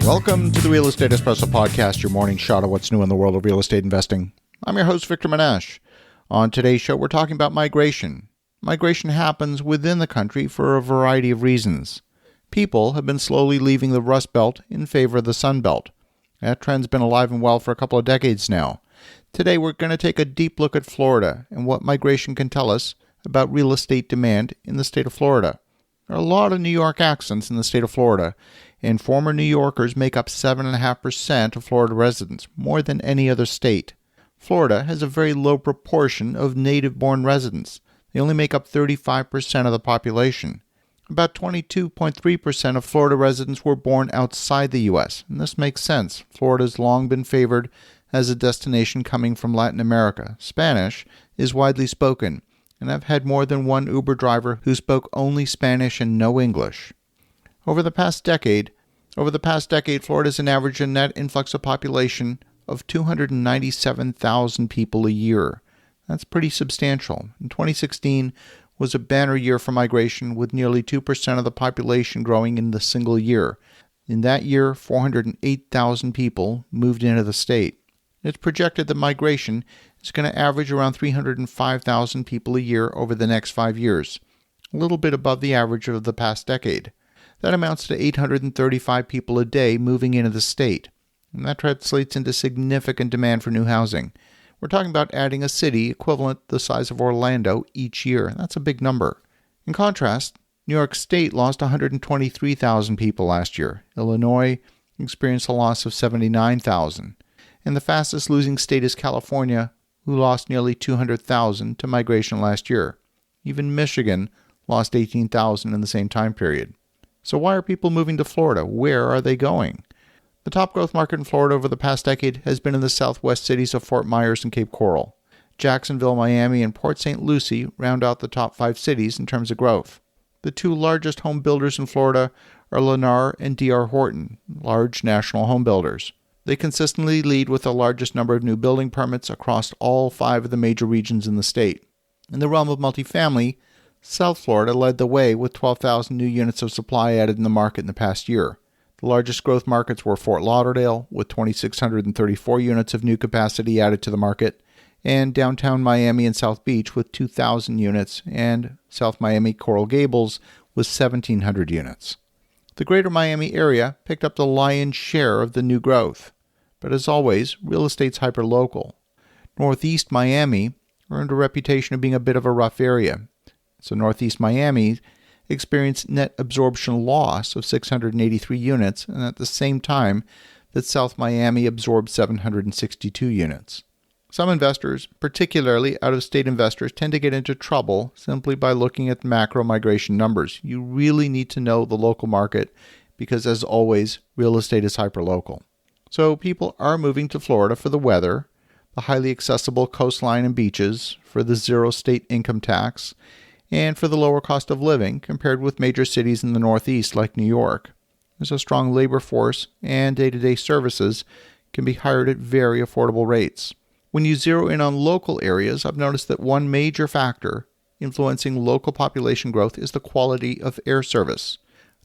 Welcome to the Real Estate Espresso Podcast, your morning shot of what's new in the world of real estate investing. I'm your host, Victor Menashe. On today's show, we're talking about migration. Migration happens within the country for a variety of reasons. People have been slowly leaving the Rust Belt in favor of the Sun Belt. That trend's been alive and well for a couple of decades now. Today, we're going to take a deep look at Florida and what migration can tell us about real estate demand in the state of Florida. There are a lot of New York accents in the state of Florida, and former New Yorkers make up 7.5% of Florida residents, more than any other state. Florida has a very low proportion of native-born residents. They only make up 35% of the population. About 22.3% of Florida residents were born outside the U.S., and this makes sense. Florida has long been favored as a destination coming from Latin America. Spanish is widely spoken, and I've had more than one Uber driver who spoke only Spanish and no English. Over the past decade, Florida has averaged a net influx of population of 297,000 people a year. That's pretty substantial. In 2016 was a banner year for migration, with nearly 2% of the population growing in the single year. In that year, 408,000 people moved into the state. It's projected that migration is going to average around 305,000 people a year over the next 5 years, a little bit above the average of the past decade. That amounts to 835 people a day moving into the state, and that translates into significant demand for new housing. We're talking about adding a city equivalent to the size of Orlando each year. That's a big number. In contrast, New York State lost 123,000 people last year. Illinois experienced a loss of 79,000. And the fastest losing state is California, who lost nearly 200,000 to migration last year. Even Michigan lost 18,000 in the same time period. So why are people moving to Florida? Where are they going? The top growth market in Florida over the past decade has been in the southwest cities of Fort Myers and Cape Coral. Jacksonville, Miami, and Port St. Lucie round out the top 5 cities in terms of growth. The 2 largest home builders in Florida are Lennar and D.R. Horton, large national home builders. They consistently lead with the largest number of new building permits across all 5 of the major regions in the state. In the realm of multifamily, South Florida led the way with 12,000 new units of supply added in the market in the past year. The largest growth markets were Fort Lauderdale, with 2,634 units of new capacity added to the market, and downtown Miami and South Beach with 2,000 units, and South Miami Coral Gables with 1,700 units. The greater Miami area picked up the lion's share of the new growth. But as always, real estate's hyperlocal. Northeast Miami earned a reputation of being a bit of a rough area. So Northeast Miami experienced net absorption loss of 683 units, and at the same time that South Miami absorbed 762 units. Some investors, particularly out-of-state investors, tend to get into trouble simply by looking at macro migration numbers. You really need to know the local market because, as always, real estate is hyperlocal. So people are moving to Florida for the weather, the highly accessible coastline and beaches, for the zero state income tax, and for the lower cost of living compared with major cities in the Northeast like New York. There's a strong labor force, and day-to-day services can be hired at very affordable rates. When you zero in on local areas, I've noticed that one major factor influencing local population growth is the quality of air service.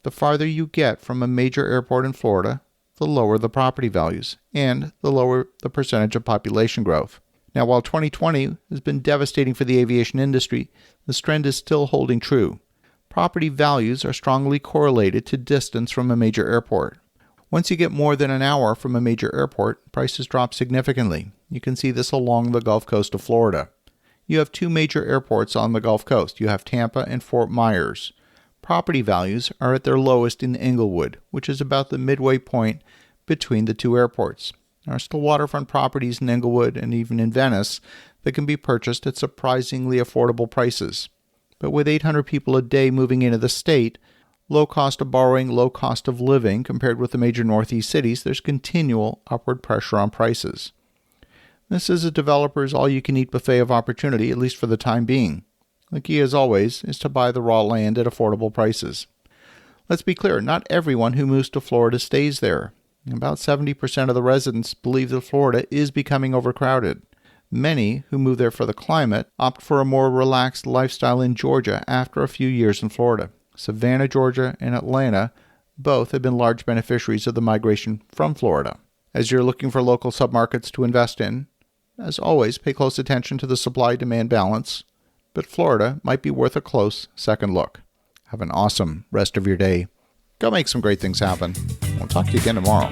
The farther you get from a major airport in Florida, the lower the property values, and the lower the percentage of population growth. Now, while 2020 has been devastating for the aviation industry, this trend is still holding true. Property values are strongly correlated to distance from a major airport. Once you get more than an hour from a major airport, prices drop significantly. You can see this along the Gulf Coast of Florida. You have 2 major airports on the Gulf Coast. You have Tampa and Fort Myers. Property values are at their lowest in Inglewood, which is about the midway point between the 2 airports. There are still waterfront properties in Inglewood and even in Venice that can be purchased at surprisingly affordable prices. But with 800 people a day moving into the state, low cost of borrowing, low cost of living compared with the major Northeast cities, there's continual upward pressure on prices. This is a developer's all-you-can-eat buffet of opportunity, at least for the time being. The key, as always, is to buy the raw land at affordable prices. Let's be clear, not everyone who moves to Florida stays there. About 70% of the residents believe that Florida is becoming overcrowded. Many who move there for the climate opt for a more relaxed lifestyle in Georgia after a few years in Florida. Savannah, Georgia, and Atlanta Both have been large beneficiaries of the migration from Florida. As you're looking for local submarkets to invest in, as always, pay close attention to the supply-demand balance, but Florida might be worth a close second look. Have an awesome rest of your day. Go make some great things happen. We'll talk to you again tomorrow.